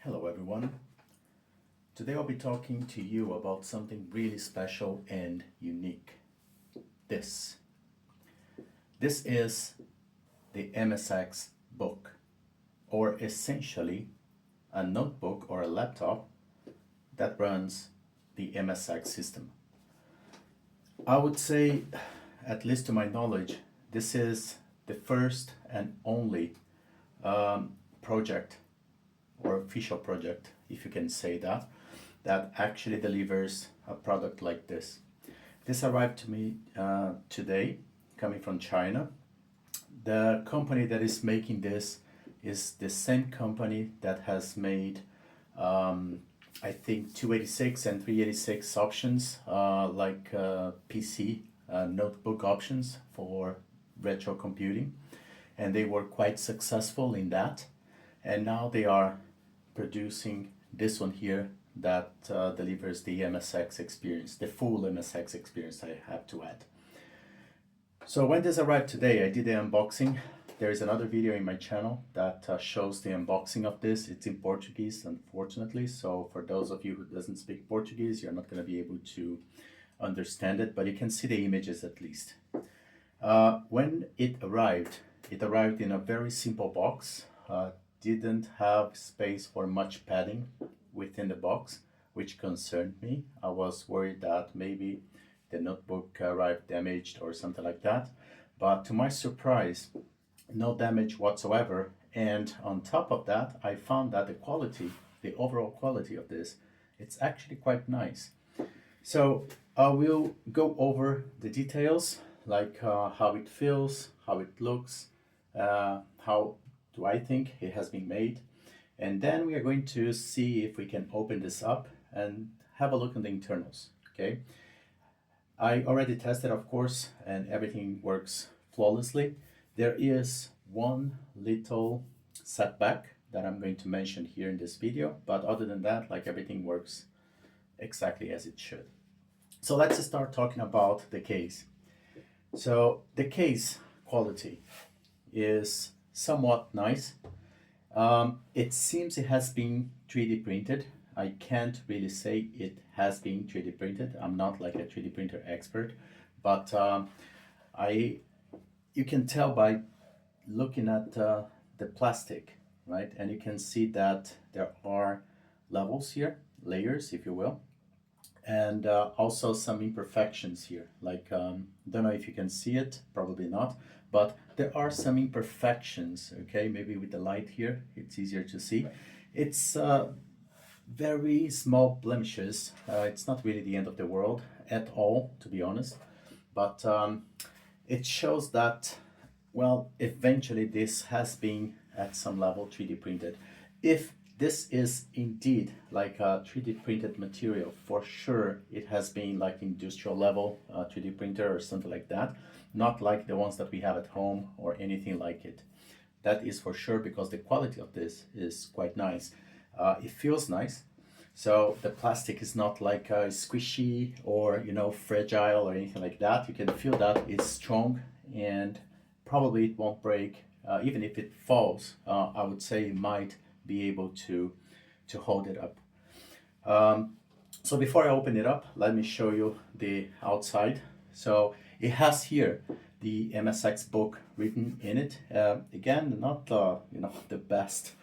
Hello everyone. Today I'll be talking to you about something really special and unique. This. This is the MSX book, or essentially a notebook or a laptop that runs the MSX system. I would say, at least to my knowledge, this is the first and only project or official project, if you can say that, that actually delivers a product like this. This arrived to me today, coming from China. The company that is making this is the same company that has made, I think, 286 and 386 options, like PC notebook options for retro computing, and they were quite successful in that. And now they are producing this one here that delivers the MSX experience, the full MSX experience, I have to add. So when this arrived today, I did the unboxing. There is another video in my channel that shows the unboxing of this. It's in Portuguese, unfortunately, so for those of you who doesn't speak Portuguese, you're not going to be able to understand it, but you can see the images at least. When it arrived in a very simple box. Didn't have space for much padding within the box, which concerned me. I was worried that maybe the notebook arrived damaged or something like that, but to my surprise, no damage whatsoever. And on top of that, I found that the overall quality of this, it's actually quite nice. So I will go over the details, like how it feels, how it looks, how do I think it has been made, and then we are going to see if we can open this up and have a look at the internals. Okay, I already tested, of course, and everything works flawlessly. There is one little setback that I'm going to mention here in this video, but other than that, like, everything works exactly as it should. So let's start talking about the case. So the case quality is somewhat nice. It seems it has been 3D printed. I can't really say it has been 3D printed. I'm not like a 3D printer expert, but you can tell by looking at the plastic, right? And you can see that there are levels here, layers, if you will, and also some imperfections here. Like, don't know if you can see it, probably not, but there are some imperfections. Okay, maybe with the light here it's easier to see. It's very small blemishes. It's not really the end of the world at all, to be honest, but it shows that, well, eventually this has been at some level 3D printed. If this is indeed like a 3D printed material, for sure it has been like industrial level 3D printer or something like that, not like the ones that we have at home or anything like it. That is for sure, because the quality of this is quite nice. It feels nice. So the plastic is not like squishy or, you know, fragile or anything like that. You can feel that it's strong, and probably it won't break. Even if it falls, I would say it might be able to hold it up. So before I open it up, let me show you the outside. So it has here the MSXBook written in it. Again, not the best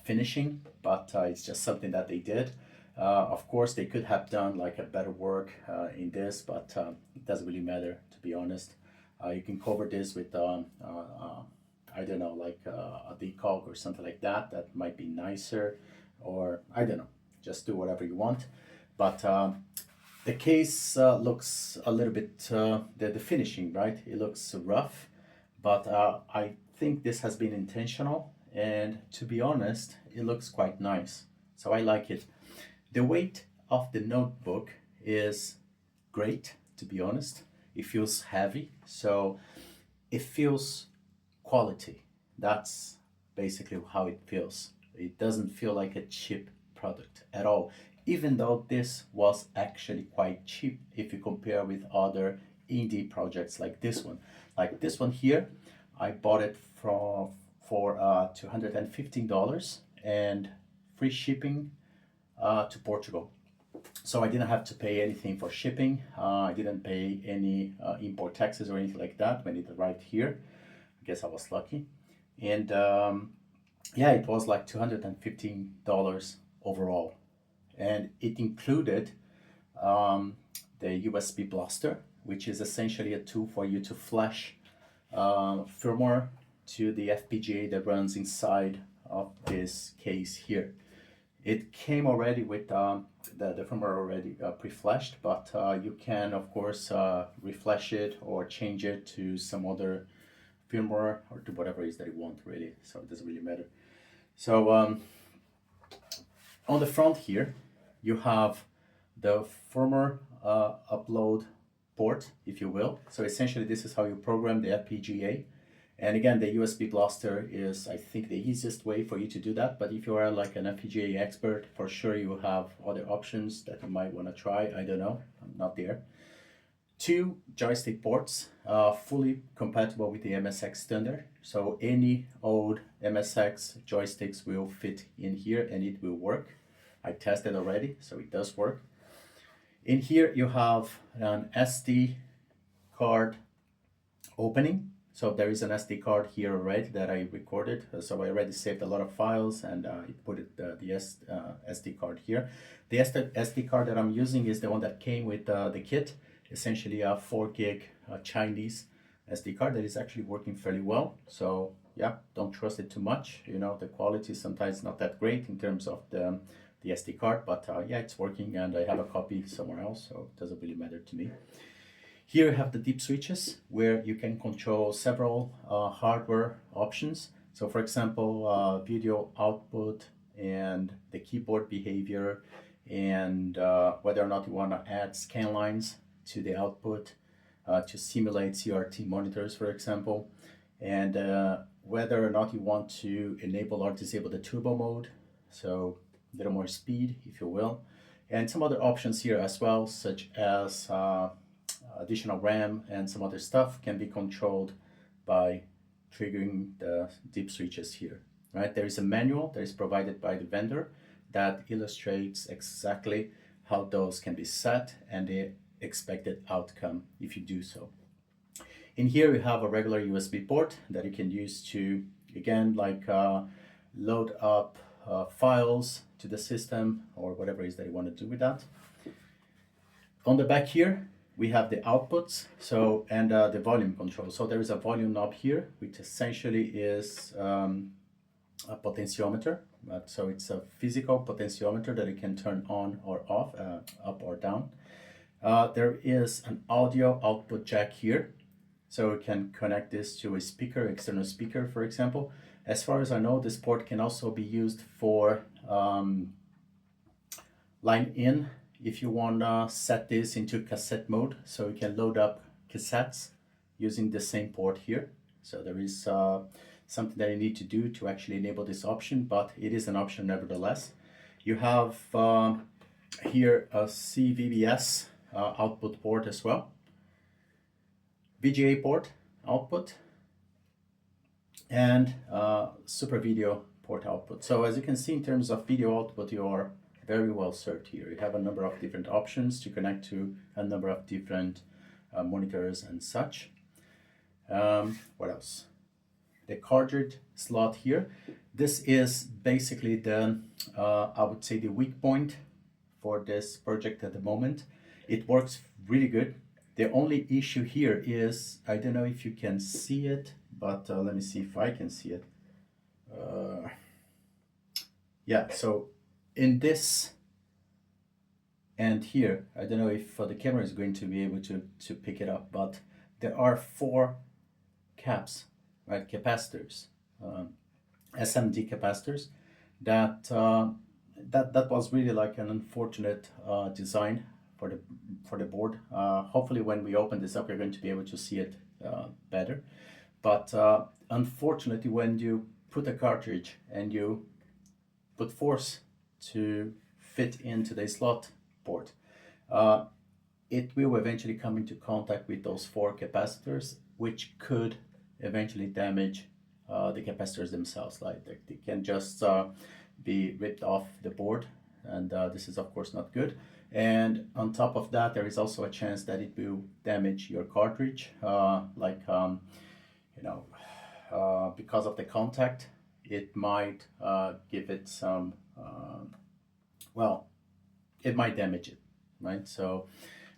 finishing, but it's just something that they did. Of course, they could have done like a better work in this, but it doesn't really matter, to be honest. You can cover this with I don't know, like a decalc or something like that. That might be nicer, or I don't know, just do whatever you want. But the case looks a little bit, the finishing, right? It looks rough, but I think this has been intentional, and to be honest, it looks quite nice. So I like it. The weight of the notebook is great, to be honest. It feels heavy, so it feels quality. That's basically how it feels. It doesn't feel like a cheap product at all, even though this was actually quite cheap if you compare with other indie projects like this one. Like this one here, I bought it for $215, and free shipping to Portugal. So I didn't have to pay anything for shipping. I didn't pay any import taxes or anything like that when it arrived here. I guess I was lucky. And yeah, it was like $215 overall. And it included the USB blaster, which is essentially a tool for you to flash firmware to the FPGA that runs inside of this case here. It came already with the firmware already pre-flashed, but you can of course reflash it or change it to some other firmware or to whatever it is that you want, really. So it doesn't really matter. So on the front here, you have the firmware upload port, if you will. So essentially this is how you program the FPGA. And again, the USB blaster is, I think, the easiest way for you to do that. But if you are like an FPGA expert, for sure you have other options that you might want to try. I don't know, I'm not there. 2 joystick ports, fully compatible with the MSX standard. So any old MSX joysticks will fit in here and it will work. I tested already, so it does work. In here you have an SD card opening. So there is an SD card here already that I recorded. So I already saved a lot of files and I put it, the SD card here. The SD card that I'm using is the one that came with the kit. Essentially a 4 gig Chinese SD card that is actually working fairly well. So yeah, don't trust it too much. You know, the quality is sometimes not that great in terms of the SD card, but yeah, it's working and I have a copy somewhere else, so it doesn't really matter to me. Here you have the deep switches where you can control several hardware options. So for example, video output and the keyboard behavior and whether or not you want to add scan lines to the output to simulate CRT monitors, for example, and whether or not you want to enable or disable the turbo mode, so a little more speed, if you will, and some other options here as well, such as additional RAM and some other stuff can be controlled by triggering the deep switches here, right? There is a manual that is provided by the vendor that illustrates exactly how those can be set and the expected outcome if you do so. In here we have a regular USB port that you can use to, again, like load up files to the system or whatever it is that you want to do with that. On the back here we have the outputs, so and the volume control. So there is a volume knob here, which essentially is a potentiometer. So it's a physical potentiometer that you can turn on or off, up or down. There is an audio output jack here, so we can connect this to a speaker, external speaker, for example. As far as I know, this port can also be used for line in if you want to set this into cassette mode, so you can load up cassettes using the same port here. So there is something that you need to do to actually enable this option, but it is an option nevertheless. You have here a CVBS output port as well, VGA port output, and Super Video port output. So as you can see, in terms of video output, you are very well served here. You have a number of different options to connect to a number of different monitors and such. What else? The cartridge slot here. This is basically the, I would say, the weak point for this project at the moment. It works really good. The only issue here is, I don't know if you can see it, but let me see if I can see it. Yeah, so in this and here, I don't know if the camera is going to be able to pick it up, but there are 4 caps, right, capacitors, SMD capacitors, that that was really like an unfortunate design for the board. Hopefully when we open this up, you're going to be able to see it better. But unfortunately, when you put a cartridge and you put force to fit into the slot port, it will eventually come into contact with those 4 capacitors, which could eventually damage the capacitors themselves. Like they can just be ripped off the board, and this is of course not good. And on top of that, there is also a chance that it will damage your cartridge, you know, because of the contact. It might give it some, well, it might damage it, right? So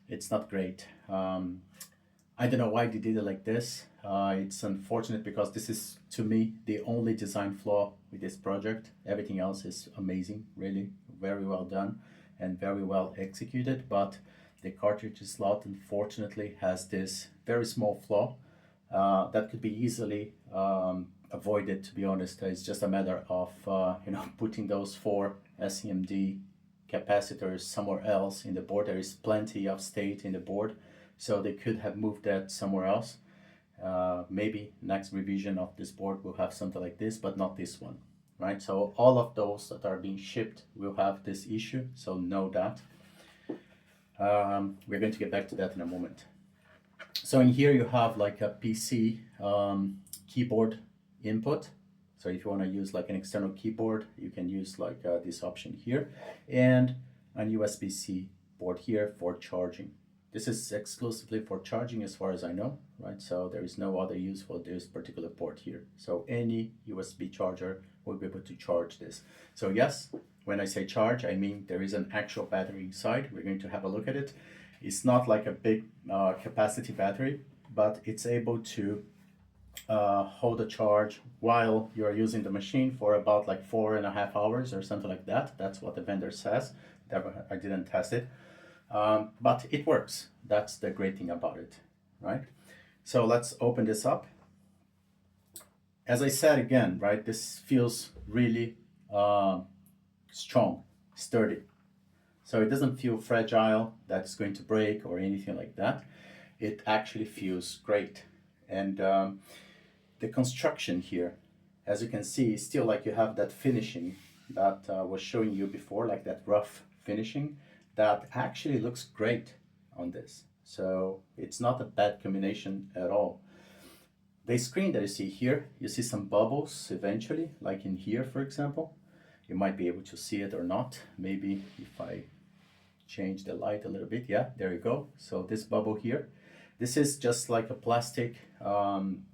it's not great. I don't know why they did it like this. It's unfortunate because this is, to me, the only design flaw with this project. Everything else is amazing, really very well done and very well executed. But the cartridge slot, unfortunately, has this very small flaw that could be easily avoided. To be honest, it's just a matter of putting those 4 SEMD capacitors somewhere else in the board. There is plenty of state in the board, so they could have moved that somewhere else. Maybe next revision of this board will have something like this, but not this one, right? So all of those that are being shipped will have this issue, so know that. We're going to get back to that in a moment. So in here you have like a PC keyboard input. So if you want to use like an external keyboard, you can use like this option here, and an USB-C board here for charging. This is exclusively for charging as far as I know, right? So there is no other use for this particular port here. So any USB charger will be able to charge this. So yes, when I say charge, I mean there is an actual battery inside. We're going to have a look at it. It's not like a big capacity battery, but it's able to hold a charge while you're using the machine for about like 4.5 hours or something like that. That's what the vendor says. I didn't test it. But it works. That's the great thing about it, right? So let's open this up. As I said again, right, this feels really strong, sturdy. So it doesn't feel fragile, that's going to break or anything like that. It actually feels great. And the construction here, as you can see, still like you have that finishing that was showing you before, like that rough finishing. That actually looks great on this. So it's not a bad combination at all. The screen that you see here, you see some bubbles eventually, like in here, for example. You might be able to see it or not. Maybe if I change the light a little bit, yeah, there you go. So this bubble here, this is just like a plastic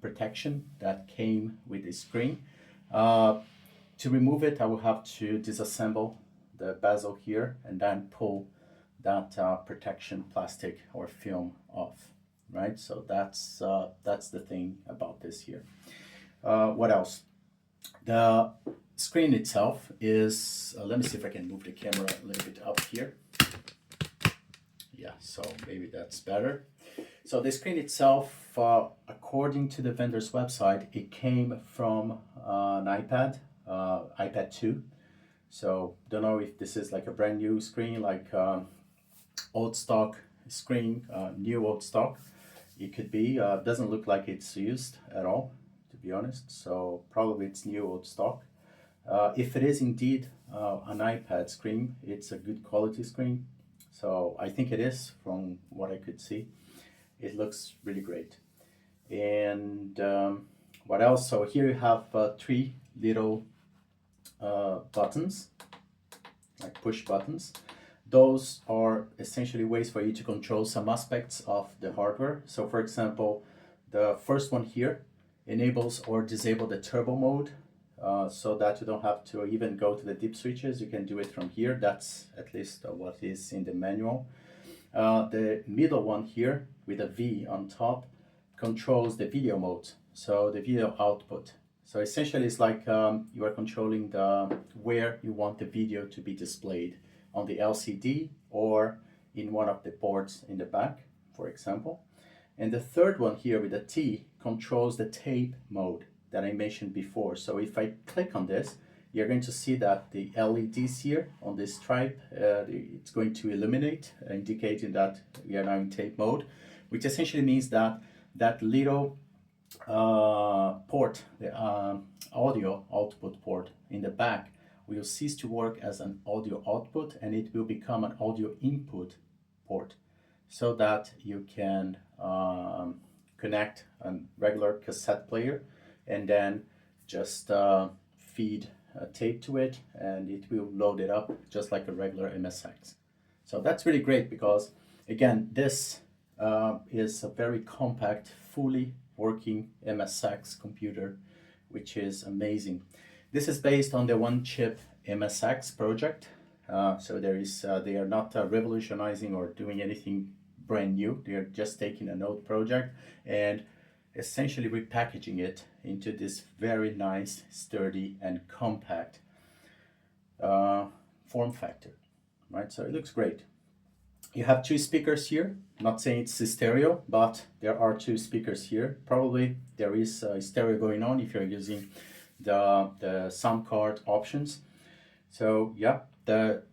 protection that came with the screen. To remove it, I will have to disassemble the bezel here and then pull that protection plastic or film off, right? So that's the thing about this here. What else? The screen itself is, let me see if I can move the camera a little bit up here. Yeah, so maybe that's better. So the screen itself, according to the vendor's website, it came from an iPad, iPad 2. So don't know if this is like a brand new screen, like old stock screen, new old stock. It could be. Doesn't look like it's used at all, to be honest. So probably it's new old stock. If it is indeed an iPad screen, it's a good quality screen. So I think it is, from what I could see. It looks really great. And what else? So here you have 3 little buttons, like push buttons. Those are essentially ways for you to control some aspects of the hardware. So for example, the first one here enables or disable the turbo mode, so that you don't have to even go to the dip switches. You can do it from here. That's at least what is in the manual. The middle one here with a V on top controls the video mode, so the video output. So essentially it's like you are controlling where you want the video to be displayed, on the LCD or in one of the ports in the back, for example. And the third one here with the T controls the tape mode that I mentioned before. So if I click on this, you're going to see that the LEDs here on this stripe, it's going to illuminate, indicating that we are now in tape mode, which essentially means that that little port, the audio output port in the back, will cease to work as an audio output, and it will become an audio input port, so that you can connect a regular cassette player and then just feed tape to it, and it will load it up just like a regular MSX. So that's really great because, again, this is a very compact, fully working MSX computer, which is amazing. This is based on the one chip MSX project. So they are not revolutionizing or doing anything brand new. They are just taking an old project and essentially repackaging it into this very nice, sturdy, and compact form factor, right? So it looks great. You have two speakers here. Not saying it's a stereo, but there are two speakers here. Probably there is a stereo going on if you're using the sound card options. So yeah, the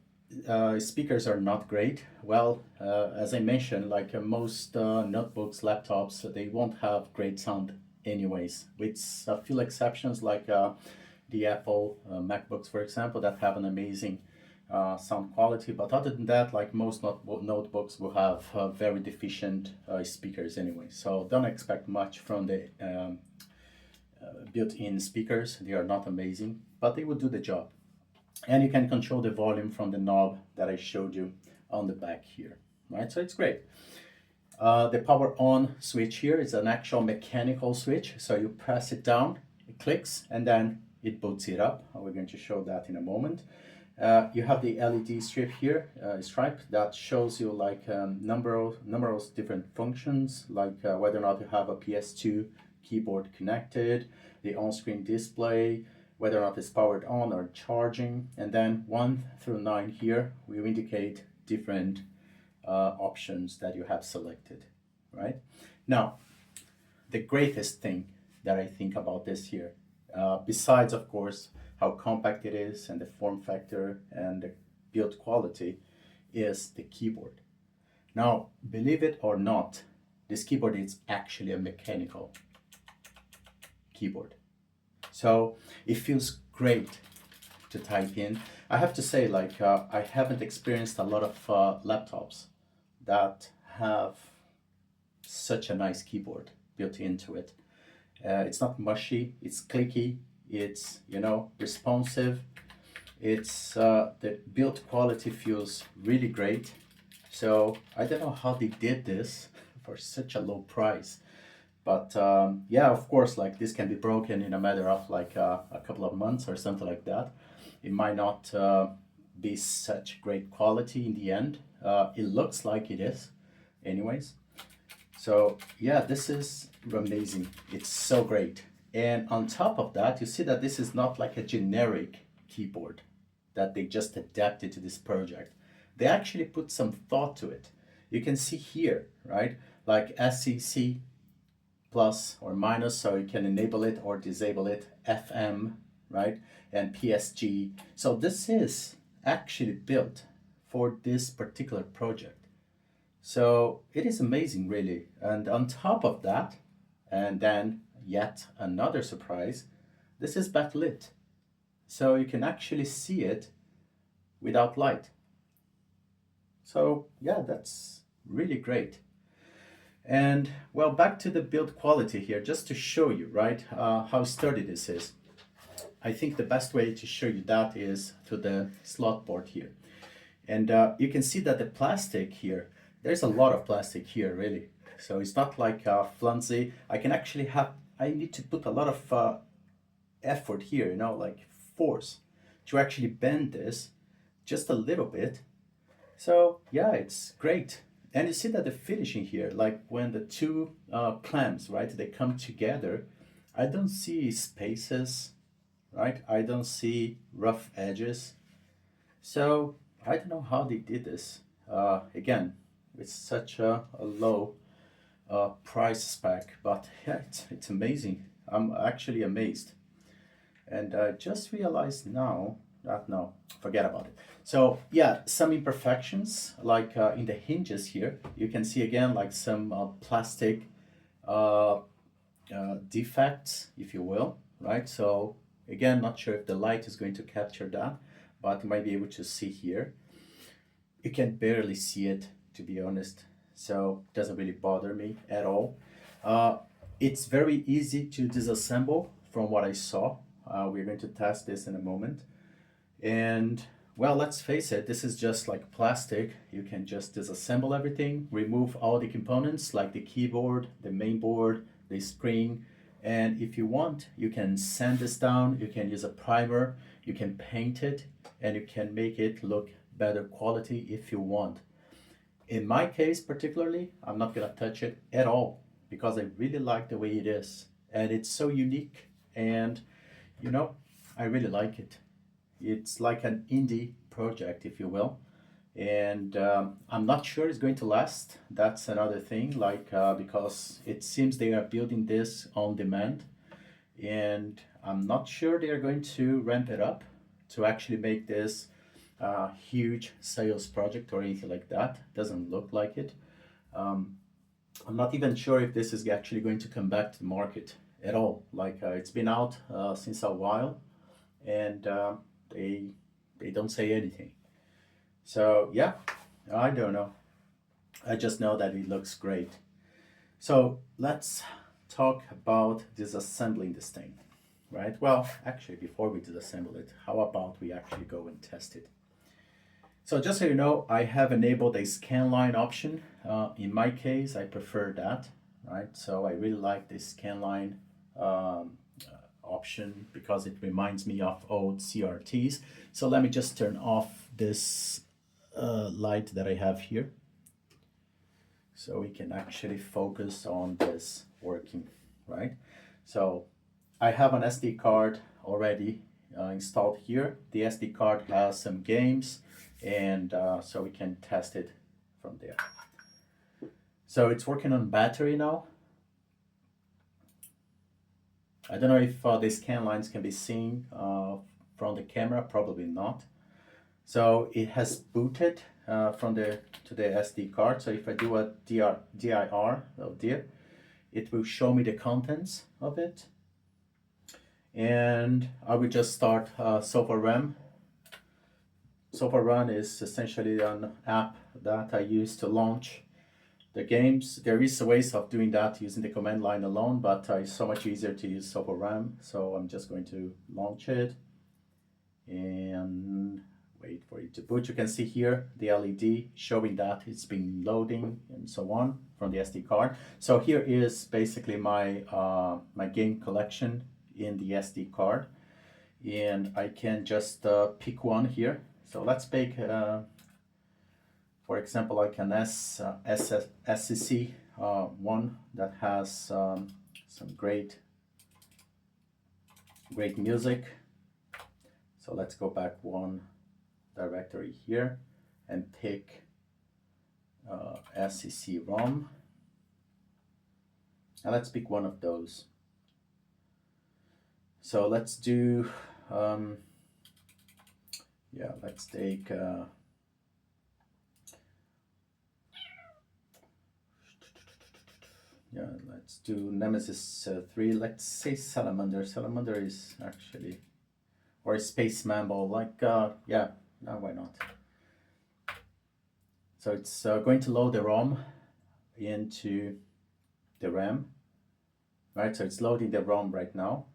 speakers are not great. Well, as I mentioned, like most notebooks, laptops, they won't have great sound anyways, with a few exceptions like the Apple MacBooks, for example, that have an amazing sound quality. But other than that, like most notebooks will have very deficient speakers anyway. So don't expect much from the built-in speakers. They are not amazing, but they will do the job. And you can control the volume from the knob that I showed you on the back here, right? So it's great. The power on switch here is an actual mechanical switch. So you press it down, it clicks, and then it boots it up. We're going to show that in a moment. You have the LED strip here, stripe, that shows you like numerous different functions, like whether or not you have a PS2 keyboard connected, the on-screen display, whether or not it's powered on or charging, and then 1 through 9 here will indicate different options that you have selected, right? Now, the greatest thing that I think about this here, besides of course how compact it is and the form factor and the build quality, is the keyboard. Now, believe it or not, this keyboard is actually a mechanical keyboard. So it feels great to type in. I have to say, like, I haven't experienced a lot of laptops that have such a nice keyboard built into it. It's not mushy, it's clicky, it's, you know, responsive. It's the build quality feels really great. So I don't know how they did this for such a low price. But yeah, of course, like this can be broken in a matter of like a couple of months or something like that. It might not be such great quality in the end. It looks like it is anyways. So yeah, this is amazing. It's so great. And on top of that, you see that this is not like a generic keyboard that they just adapted to this project. They actually put some thought to it. You can see here, right? Like SCC plus or minus, so you can enable it or disable it, FM, right? And PSG. So this is actually built for this particular project. So it is amazing, really. And on top of that, and then yet another surprise, this is backlit. So you can actually see it without light. So yeah, that's really great. And well, back to the build quality here, just to show you, right, how sturdy this is. I think the best way to show you that is through the slot board here. And you can see that the plastic here, there's a lot of plastic here, really. So it's not like flimsy. I need to put a lot of effort here, you know, like force to actually bend this just a little bit. So yeah, it's great. And you see that the finishing here, like when the two clamps, right, they come together, I don't see spaces, right? I don't see rough edges. So I don't know how they did this. Again, with such a low price spec, but yeah, it's amazing. I'm actually amazed. And I just realized now that, no, forget about it. So yeah, some imperfections, like in the hinges here, you can see again like some plastic defects, if you will, right? So again, not sure if the light is going to capture that, but you might be able to see here. You can barely see it, to be honest, so it doesn't really bother me at all. It's very easy to disassemble from what I saw. We're going to test this in a moment. And well, let's face it, this is just like plastic. You can just disassemble everything, remove all the components like the keyboard, the main board, the screen. And if you want, you can sand this down, you can use a primer, you can paint it, and you can make it look better quality if you want. In my case particularly, I'm not gonna touch it at all because I really like the way it is. And it's so unique, and you know, I really like it. It's like an indie project, if you will. And I'm not sure it's going to last. That's another thing, like because it seems they are building this on demand. And I'm not sure they are going to ramp it up to actually make this a huge sales project or anything like that. Doesn't look like it. Um, I'm not even sure if this is actually going to come back to the market at all. Like it's been out since a while, and they they don't say anything. So yeah, I don't know. I just know that it looks great. So let's talk about disassembling this thing, right? Well, actually, before we disassemble it, how about we actually go and test it? So just so you know, I have enabled a scan line option. In my case, I prefer that, right? So I really like this scan line option because it reminds me of old CRTs. So let me just turn off this light that I have here so we can actually focus on this working, right? So I have an SD card already installed here. The SD card has some games, and so we can test it from there. So it's working on battery now. I don't know if the scan lines can be seen from the camera, probably not. So it has booted from the to the SD card. So if I do a dir, it will show me the contents of it. And I will just start Sofa RAM. Sofa Run is essentially an app that I use to launch the games. There is ways of doing that using the command line alone, but it's so much easier to use Sofa RAM. So I'm just going to launch it and wait for it to boot. You can see here the LED showing that it's been loading and so on from the SD card. So here is basically my my game collection in the SD card, and I can just pick one here. So let's pick, for example, like an SCC one that has some great music. So let's go back one directory here and pick SCC ROM. And let's pick one of those. So let's do, yeah, let's take, yeah, let's do Nemesis 3. Let's say Salamander. Salamander is actually, or Space Mammal, like, yeah, no, why not? So it's going to load the ROM into the RAM, right? So it's loading the ROM right now.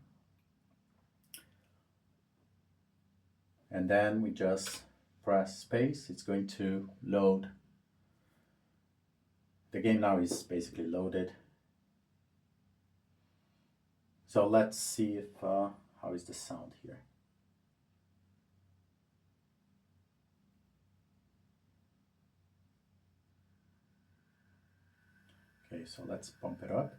And then we just press space. It's going to load. The game now is basically loaded. So let's see if how is the sound here. Okay, so let's pump it up.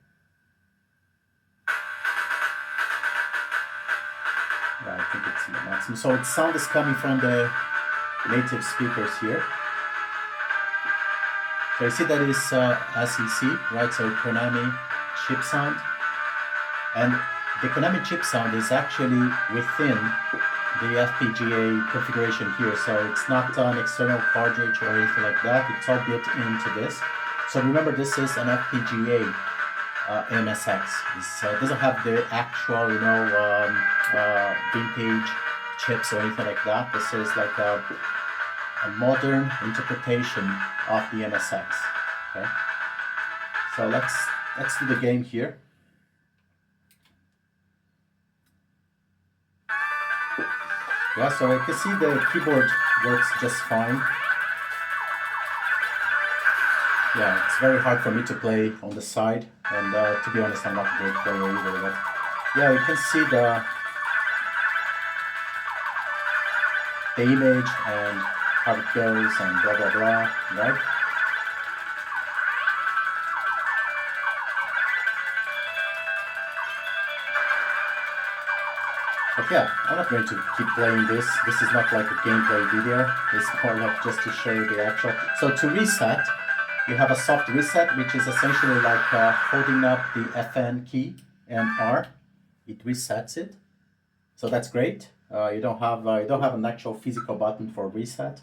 Yeah, I think it's the maximum. So the sound is coming from the native speakers here. So you see that is SEC, right? So Konami chip sound. And the Konami chip sound is actually within the FPGA configuration here. So it's not an external cartridge or anything like that. It's all built into this. So remember, this is an FPGA MSX. It doesn't have the actual, vintage chips or anything like that. This is like a modern interpretation of the MSX. Okay. So let's do the game here. Yeah, so I can see the keyboard works just fine. Yeah, it's very hard for me to play on the side, and to be honest, I'm not a great player either. But yeah, you can see the image and how it goes and blah blah blah, right? But yeah, I'm not going to keep playing this. This is not like a gameplay video. It's more like just to show you the actual. So to reset, you have a soft reset, which is essentially like holding up the FN key and R. It resets it. So that's great. You don't have an actual physical button for reset,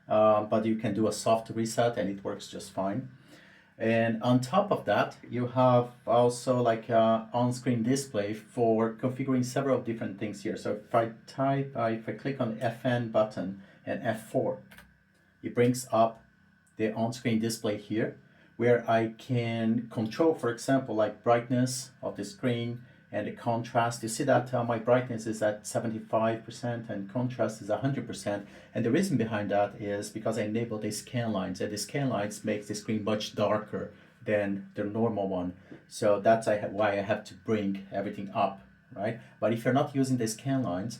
but you can do a soft reset and it works just fine. And on top of that, you have also like on-screen display for configuring several different things here. So if I click on the FN button and F4, it brings up the on-screen display here, where I can control, for example, like brightness of the screen and the contrast. You see that my brightness is at 75% and contrast is 100%. And the reason behind that is because I enabled the scan lines, and the scan lines makes the screen much darker than the normal one. So that's why I have to bring everything up, right? But if you're not using the scan lines,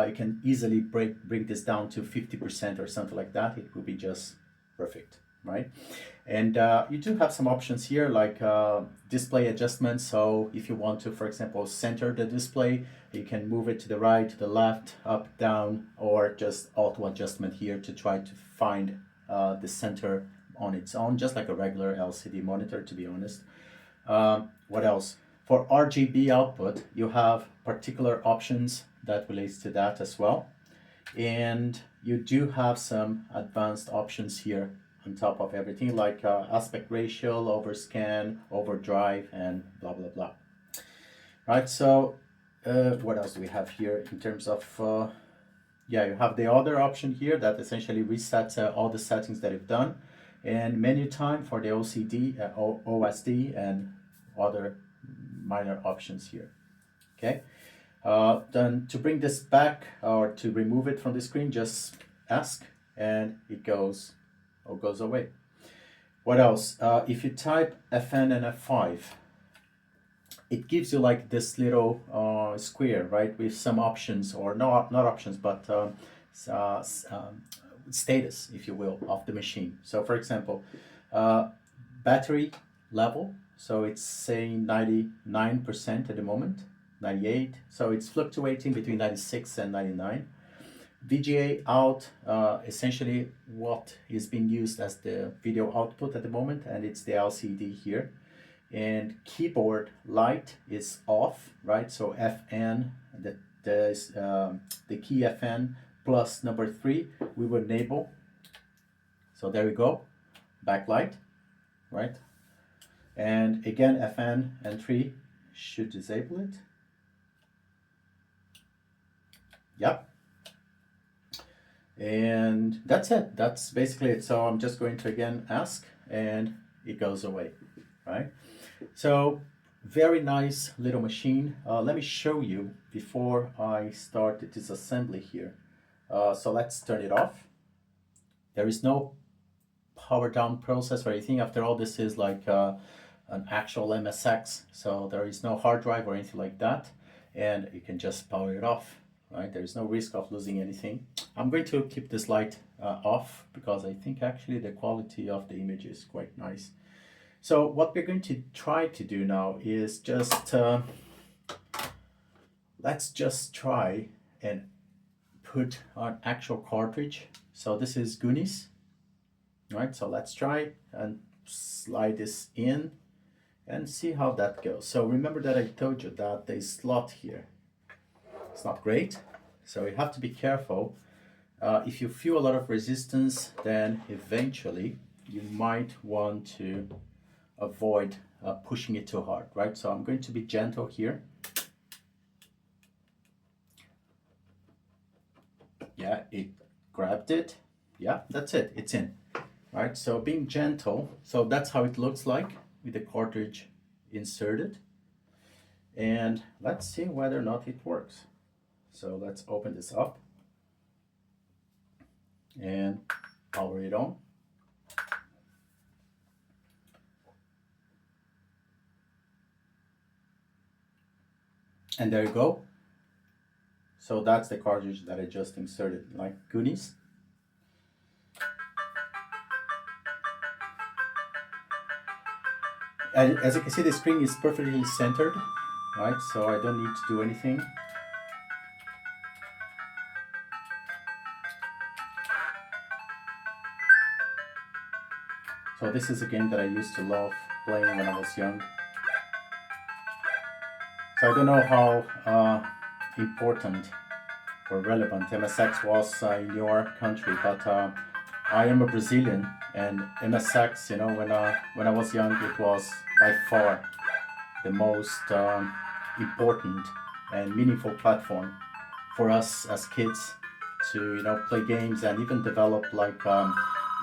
you can easily bring this down to 50% or something like that. It will be just perfect, right? And you do have some options here like display adjustments. So if you want to, for example, center the display, you can move it to the right, to the left, up, down, or just auto adjustment here to try to find the center on its own, just like a regular LCD monitor, to be honest. What else? For RGB output, you have particular options that relates to that as well. And you do have some advanced options here on top of everything, like aspect ratio, overscan, overdrive, and blah blah blah. Right, so what else do we have here in terms of yeah, you have the other option here that essentially resets all the settings that you've done, and menu time for the OCD, OSD, and other minor options here. Okay. Then to bring this back or to remove it from the screen, just ask and it goes away. What else? If you type FN and F5, it gives you like this little square, right, with some options, or not options, but status, if you will, of the machine. So for example, battery level, so it's saying 99% at the moment, 98, so it's fluctuating between 96 and 99. VGA out, essentially what is being used as the video output at the moment, and it's the LCD here. And keyboard light is off, right? So FN, the key FN plus number 3, we will enable. So there we go, backlight, right? And again, FN and 3 should disable it. Yep. And that's it. That's basically it. So I'm just going to again ask and it goes away, right? So very nice little machine. Let me show you before I start the disassembly here. So let's turn it off. There is no power down process or anything. After all, this is like an actual MSX, so there is no hard drive or anything like that, and you can just power it off, right? There is no risk of losing anything. I'm going to keep this light off because I think actually the quality of the image is quite nice. So what we're going to try to do now is just let's just try and put an actual cartridge. So this is Goonies, right? So let's try and slide this in and see how that goes. So remember that I told you that the slot here, it's not great, so you have to be careful. If you feel a lot of resistance, then eventually you might want to avoid pushing it too hard, right? So I'm going to be gentle here. Yeah, it grabbed it. Yeah, that's it, it's in, right? So being gentle, so that's how it looks like with the cartridge inserted. And let's see whether or not it works. So let's open this up. and power it on. And there you go. So that's the cartridge that I just inserted, like goodies. And as you can see, the screen is perfectly centered, right? So I don't need to do anything. So this is a game that I used to love playing when I was young. So I don't know how important or relevant MSX was in your country, but I am a Brazilian, and MSX, you know, when I was young, it was by far the most important and meaningful platform for us as kids to, you know, play games and even develop like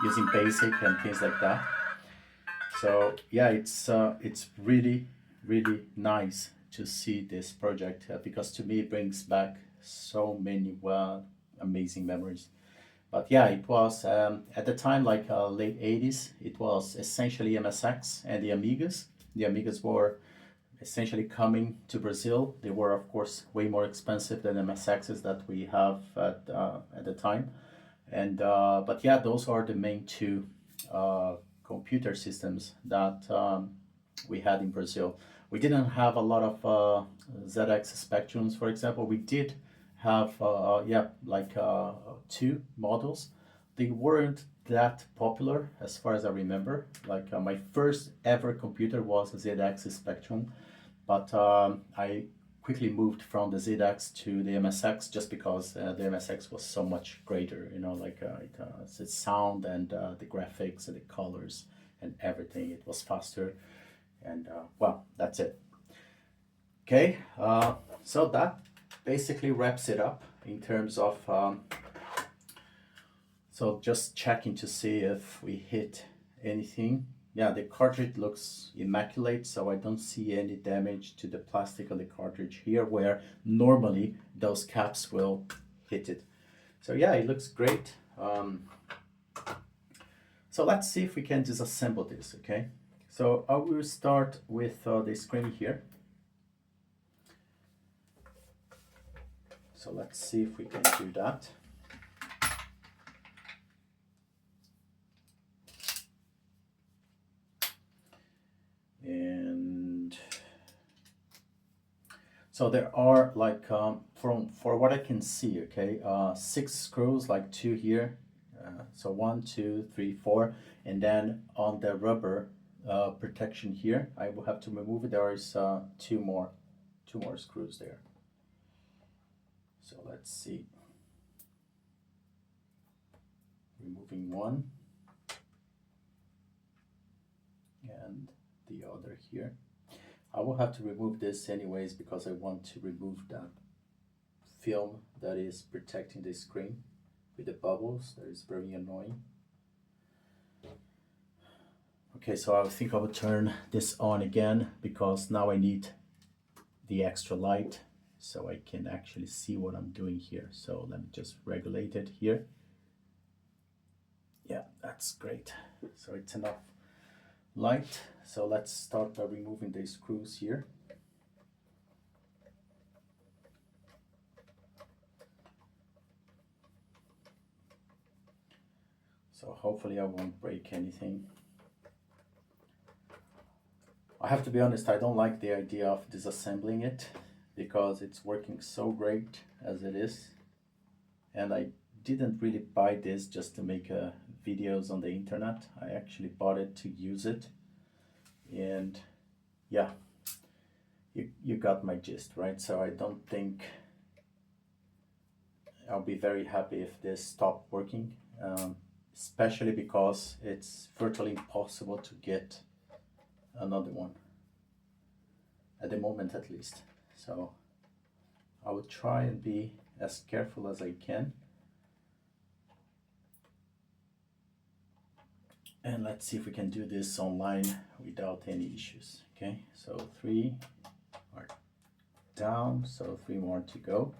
using BASIC and things like that. So yeah, it's really nice to see this project because to me it brings back so many amazing memories. But yeah, it was at the time like late 80s. It was essentially MSX and the Amigas. The Amigas were essentially coming to Brazil. They were of course way more expensive than MSXs that we have at the time. And but yeah, those are the main two computer systems that we had in Brazil. We didn't have a lot of ZX Spectrums, for example. We did have yeah, like two models. They weren't that popular as far as I remember. Like my first ever computer was a ZX Spectrum, but I quickly moved from the ZX to the MSX just because the MSX was so much greater, you know, like its sound and the graphics and the colors and everything. It was faster, and well, that's it. Okay, so that basically wraps it up in terms of so just checking to see if we hit anything. Yeah, the cartridge looks immaculate, so I don't see any damage to the plastic of the cartridge here, where normally those caps will hit it. So yeah, it looks great. So let's see if we can disassemble this, okay? So I will start with the screen here. So let's see if we can do that. And so there are like for what I can see, okay, 6 screws, like 2 here, so 1, 2, 3, 4, and then on the rubber protection here, I will have to remove it. There is two more screws there. So let's see, removing one and the other here. I will have to remove this anyways because I want to remove that film that is protecting the screen with the bubbles. That is very annoying. Okay, so I think I will turn this on again because now I need the extra light so I can actually see what I'm doing here. So let me just regulate it here. Yeah, that's great. So it's enough light. So let's start by removing the screws here. So hopefully I won't break anything. I have to be honest, I don't like the idea of disassembling it because it's working so great as it is. And I didn't really buy this just to make videos on the internet. I actually bought it to use it. And yeah, you got my gist, right? So I don't think I'll be very happy if this stopped working, especially because it's virtually impossible to get another one at the moment, at least. So I will try and be as careful as I can. And let's see if we can do this online without any issues. Okay, so 3 are down, so 3 more to go.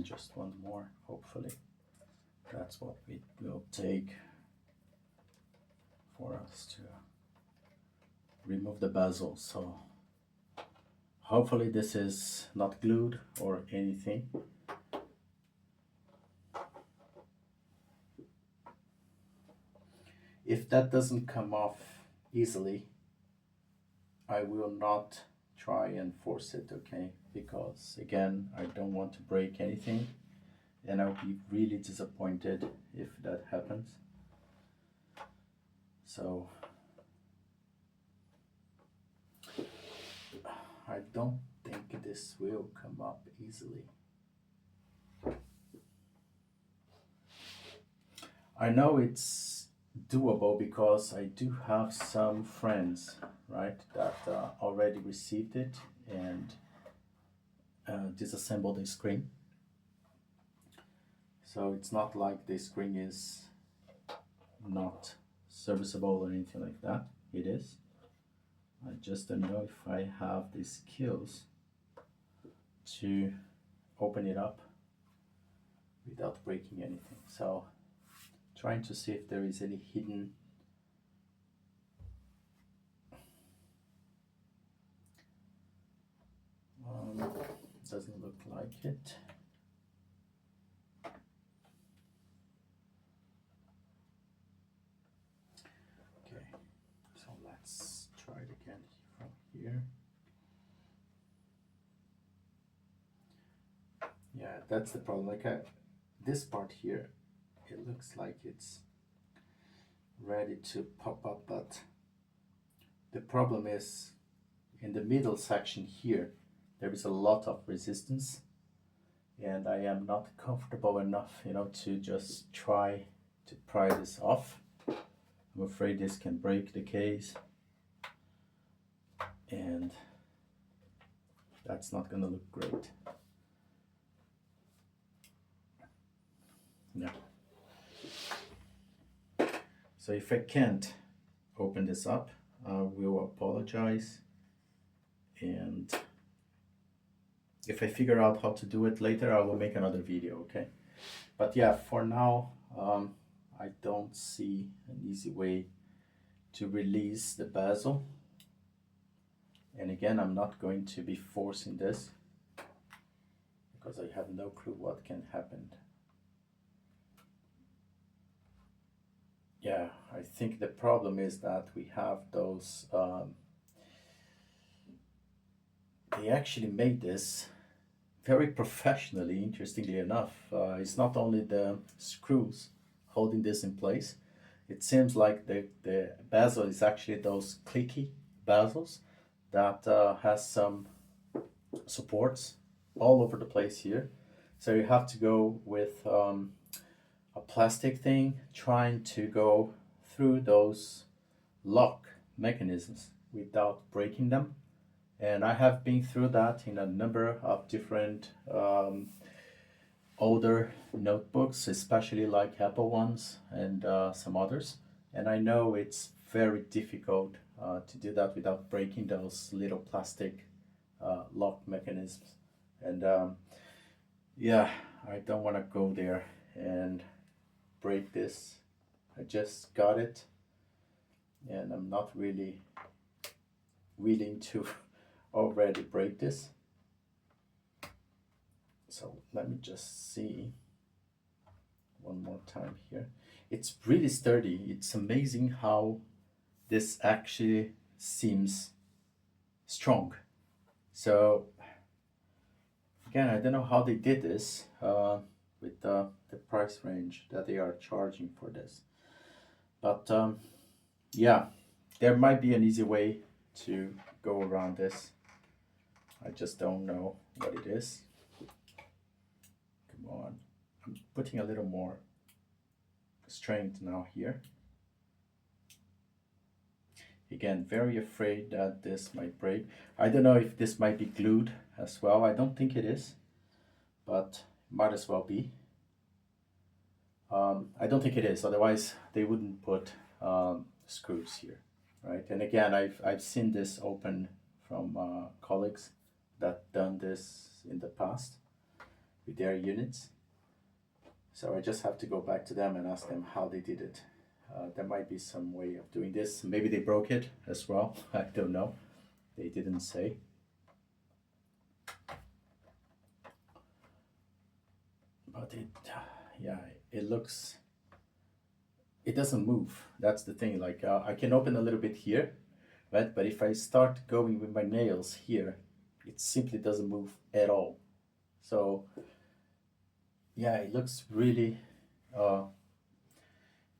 just one more, hopefully. That's what it will take for us to remove the bezel. So hopefully this is not glued or anything. If that doesn't come off easily, I will not try and force it, okay? Because again, I don't want to break anything, and I'll be really disappointed if that happens. So I don't think this will come up easily. I know it's doable because I do have some friends, right, that already received it and disassembled the screen. So it's not like the screen is not serviceable or anything like that. It is. I just don't know if I have the skills to open it up without breaking anything. So trying to see if there is any hidden doesn't look like it. Okay, so let's try it again from here. Yeah, that's the problem. Like this part here, it looks like it's ready to pop up, but the problem is in the middle section here, there is a lot of resistance, and I am not comfortable enough, to just try to pry this off. I'm afraid this can break the case, and that's not gonna look great. Yeah. So if I can't open this up, I will apologize, and if I figure out how to do it later, I will make another video, okay? But yeah, for now, I don't see an easy way to release the bezel. And again, I'm not going to be forcing this because I have no clue what can happen. Yeah, I think the problem is that we have those, they actually made this very professionally, interestingly enough. It's not only the screws holding this in place, it seems like the bezel is actually those clicky bezels that has some supports all over the place here. So you have to go with a plastic thing trying to go through those lock mechanisms without breaking them. And I have been through that in a number of different older notebooks, especially like Apple ones and some others. And I know it's very difficult to do that without breaking those little plastic lock mechanisms. And yeah, I don't want to go there and break this. I just got it, and I'm not really willing to already break this. So let me just see one more time here. It's really sturdy. It's amazing how this actually seems strong. So again, I don't know how they did this with the price range that they are charging for this. But yeah, there might be an easy way to go around this. I just don't know what it is. Come on. I'm putting a little more strength now here. Again, very afraid that this might break. I don't know if this might be glued as well. I don't think it is, but might as well be. I don't think it is, otherwise they wouldn't put screws here, right? And again, I've seen this open from colleagues that done this in the past, with their units. So I just have to go back to them and ask them how they did it. There might be some way of doing this. Maybe they broke it as well. I don't know. They didn't say. But yeah, it looks, it doesn't move. That's the thing. Like I can open a little bit here, right? But if I start going with my nails here, it simply doesn't move at all. So yeah, it looks really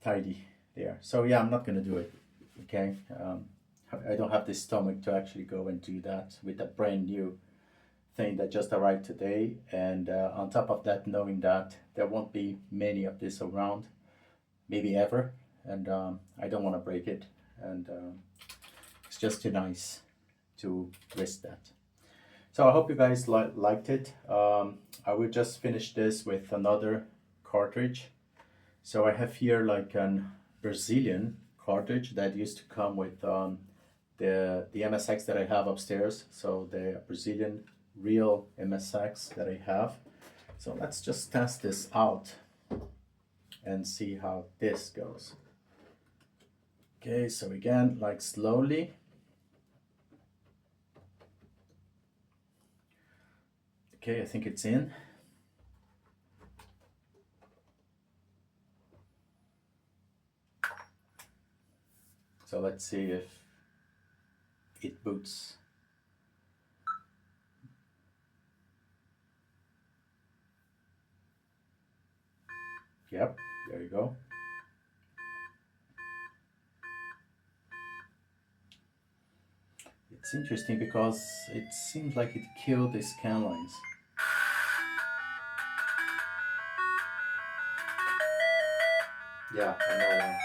tidy there. So yeah, I'm not gonna do it. Okay, I don't have the stomach to actually go and do that with a brand new thing that just arrived today, and on top of that, knowing that there won't be many of this around, maybe ever, and I don't want to break it, and it's just too nice to risk that. So I hope you guys liked it. I will just finish this with another cartridge. So I have here like an Brazilian cartridge that used to come with the MSX that I have upstairs. So the Brazilian real MSX that I have. So let's just test this out and see how this goes. Okay, so again, like slowly. Okay, I think it's in. So let's see if it boots. Yep, there you go. It's interesting because it seems like it killed the scan lines. Yeah, I know one.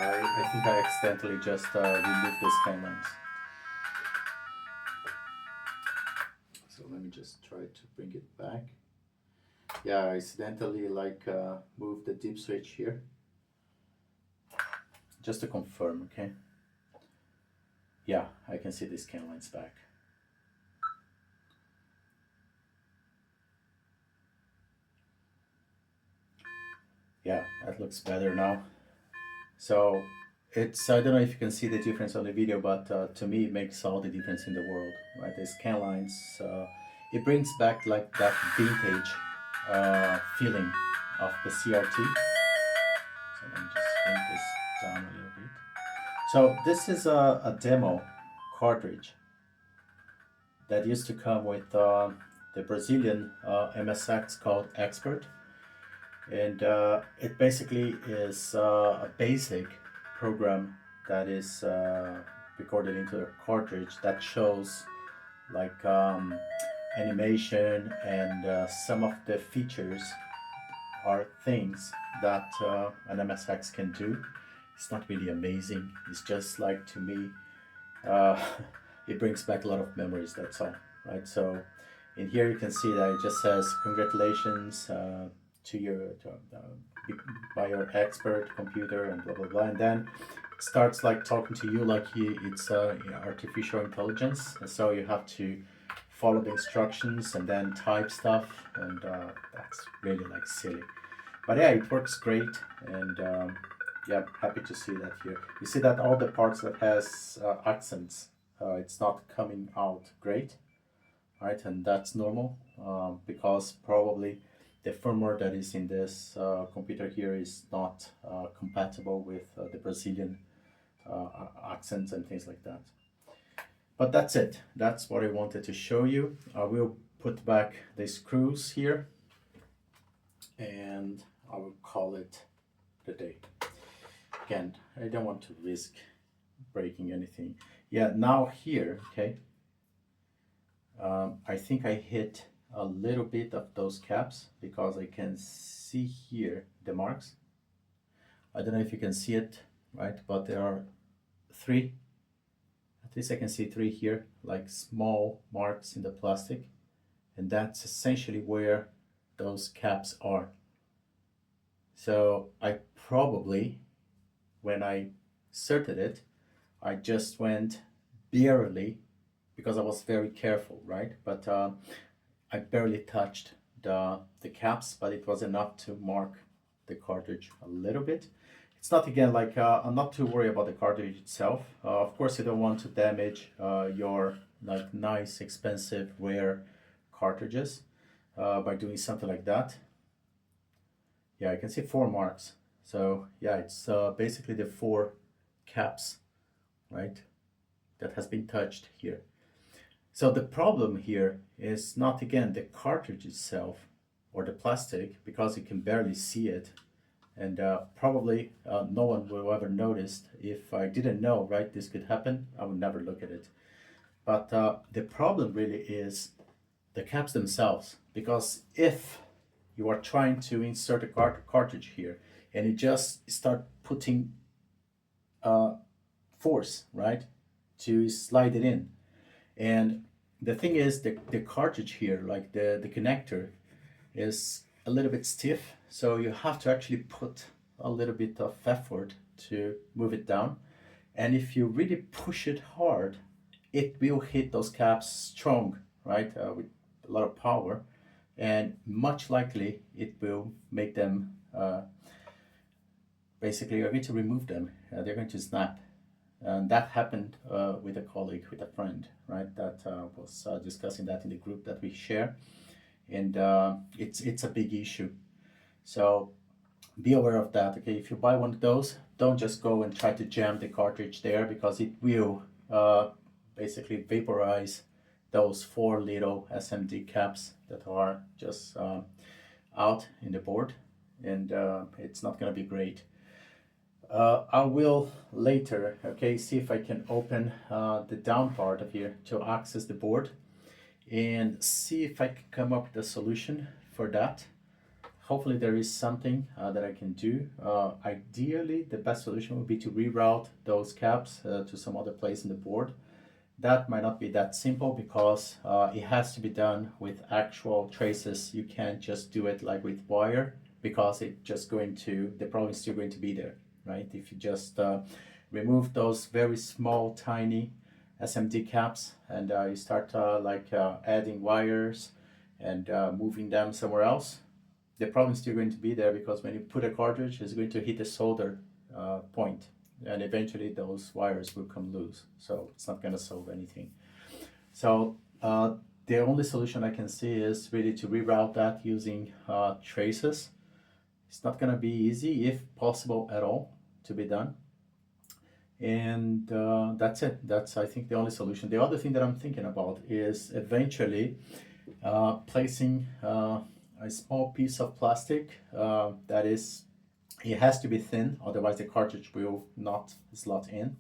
I think I accidentally just removed the scan lines. So let me just try to bring it back. Yeah, I accidentally like moved the dip switch here. Just to confirm, okay? Yeah, I can see the scan lines back. Yeah, that looks better now. So it's, I don't know if you can see the difference on the video, but to me it makes all the difference in the world, right? The scan lines, it brings back like that vintage feeling of the CRT. So let me just bring this down a little bit. So this is a demo cartridge that used to come with the Brazilian MSX called Expert. And it basically is a basic program that is recorded into a cartridge that shows like animation, and some of the features are things that an MSX can do. It's not really amazing. It's just like, to me, uh, it brings back a lot of memories, that's all, right? So in here you can see that it just says congratulations to your by your expert computer and blah blah blah, and then it starts like talking to you like it's artificial intelligence, and so you have to follow the instructions and then type stuff, and that's really like silly, but yeah, it works great, and yeah, happy to see that here. You see that all the parts that has accents, it's not coming out great, right? And that's normal because probably the firmware that is in this computer here is not compatible with the Brazilian accents and things like that. But that's it. That's what I wanted to show you. I will put back the screws here and I will call it the day. Again, I don't want to risk breaking anything. Yeah, now here, okay, I think I hit a little bit of those caps because I can see here the marks. I don't know if you can see it, right? But there are three, at least I can see three here, like small marks in the plastic. And that's essentially where those caps are. So I probably, when I inserted it, I just went barely, because I was very careful, right? But I barely touched the caps, but it was enough to mark the cartridge a little bit. It's not, again, like I'm not too worried about the cartridge itself. Of course, you don't want to damage your like nice, expensive, rare cartridges by doing something like that. Yeah, I can see 4 marks. So yeah, it's basically the 4 caps, right, that has been touched here. So the problem here is not, again, the cartridge itself or the plastic, because you can barely see it, and probably no one will ever notice. If I didn't know, right, this could happen, I would never look at it. But the problem really is the caps themselves, because if you are trying to insert a cartridge here and you just start putting uh, force, right, to slide it in, and the thing is, the cartridge here, like the connector, is a little bit stiff, so you have to actually put a little bit of effort to move it down. And if you really push it hard, it will hit those caps strong, right, with a lot of power, and much likely it will make them basically, you're going to remove them. They're going to snap. And that happened with a colleague, with a friend, right? That was discussing that in the group that we share, and it's a big issue. So be aware of that. Okay, if you buy one of those, don't just go and try to jam the cartridge there, because it will basically vaporize those 4 little SMD caps that are just out in the board, and it's not going to be great. I will later, okay, see if I can open the down part of here to access the board and see if I can come up with a solution for that. Hopefully there is something that I can do. Ideally, the best solution would be to reroute those caps to some other place in the board. That might not be that simple, because it has to be done with actual traces. You can't just do it like with wire, because it's just going to, the problem is still going to be there, right? If you just remove those very small, tiny SMD caps, and you start adding wires and moving them somewhere else, the problem is still going to be there, because when you put a cartridge, it's going to hit the solder point, and eventually those wires will come loose. So it's not going to solve anything. So the only solution I can see is really to reroute that using traces. It's not going to be easy, if possible at all, to be done. And that's it. That's, I think, the only solution. The other thing that I'm thinking about is eventually placing a small piece of plastic that is, it has to be thin, otherwise the cartridge will not slot in,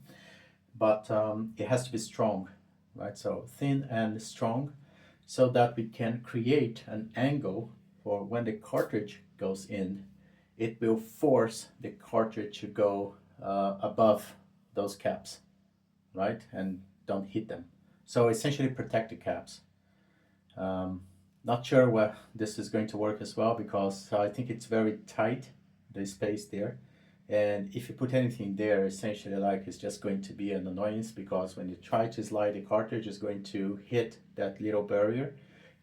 but it has to be strong, right? So thin and strong, so that we can create an angle for when the cartridge goes in, it will force the cartridge to go above those caps, right? And don't hit them. So essentially protect the caps. Not sure where this is going to work as well, because I think it's very tight, the space there. And if you put anything there, essentially, like, it's just going to be an annoyance, because when you try to slide the cartridge, it's going to hit that little barrier.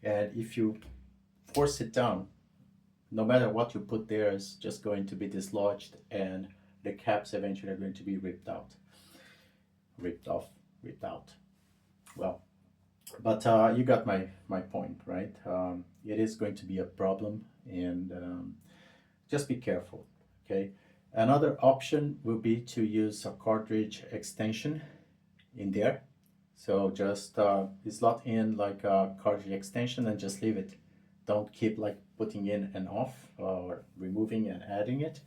And if you force it down, no matter what you put there, is just going to be dislodged, and the caps eventually are going to be ripped out. Well, but you got my point, right? It is going to be a problem, and just be careful, okay? Another option will be to use a cartridge extension in there. So just slot in like a cartridge extension and just leave it. Don't keep like putting in and off, or removing and adding it.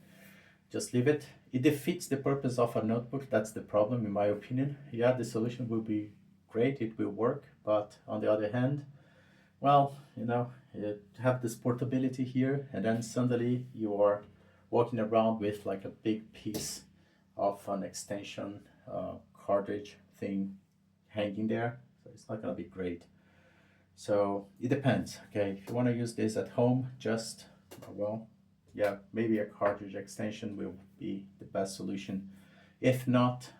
Just leave it. It defeats the purpose of a notebook. That's the problem, in my opinion. Yeah, the solution will be great, it will work, but on the other hand, well, you have this portability here, and then suddenly you are walking around with like a big piece of an extension cartridge thing hanging there. So it's not going to be great. So it depends. Okay, if you want to use this at home, just well, yeah, maybe a cartridge extension will be the best solution. If not,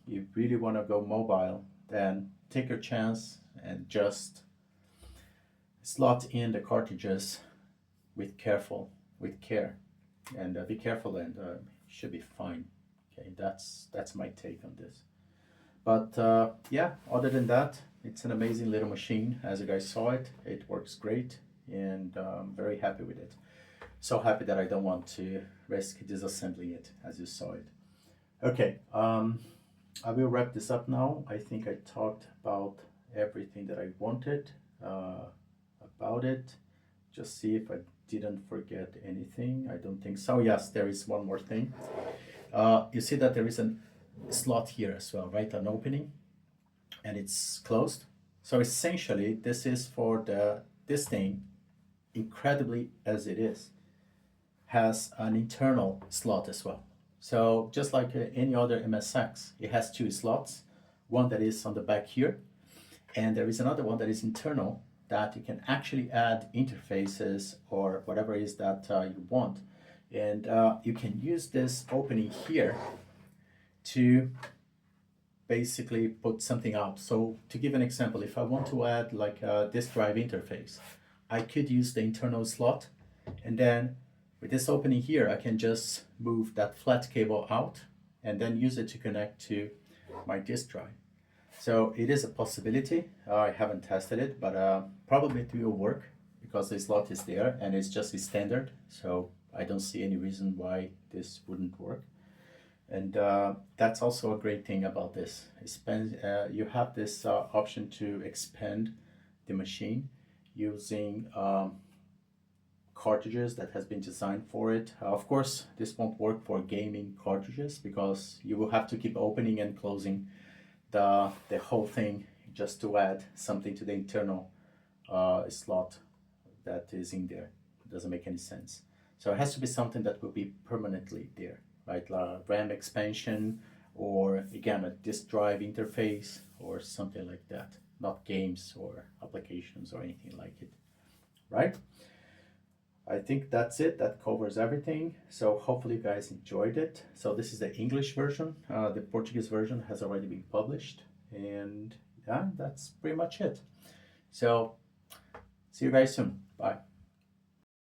you really want to go mobile, then take your chance and just slot in the cartridges with care, and be careful, and should be fine. Okay, that's my take on this. But yeah, other than that, it's an amazing little machine. As you guys saw it, it works great, and I'm very happy with it. So happy that I don't want to risk disassembling it, as you saw it. Okay, I will wrap this up now. I think I talked about everything that I wanted about it. Just see if I didn't forget anything. I don't think so. Yes, there is one more thing. You see that there is a slot here as well, right? An opening, and it's closed. So essentially, this is for this thing, incredibly as it is, has an internal slot as well. So just like any other MSX, it has two slots, one that is on the back here, and there is another one that is internal that you can actually add interfaces or whatever it is that you want. And you can use this opening here to basically put something out. So to give an example, if I want to add like a disk drive interface, I could use the internal slot, and then with this opening here, I can just move that flat cable out and then use it to connect to my disk drive. So it is a possibility. I haven't tested it, but probably it will work because the slot is there and it's just a standard. So I don't see any reason why this wouldn't work. And that's also a great thing about this. You have this option to expand the machine using cartridges that has been designed for it. Of course, this won't work for gaming cartridges because you will have to keep opening and closing the whole thing just to add something to the internal slot that is in there. It doesn't make any sense. So it has to be something that will be permanently there, right? RAM expansion, or again a disk drive interface or something like that. Not games or applications or anything like it, right? I think that's it. That covers everything. So hopefully you guys enjoyed it. So this is the English version. The Portuguese version has already been published. And yeah, that's pretty much it. So see you guys soon. Bye.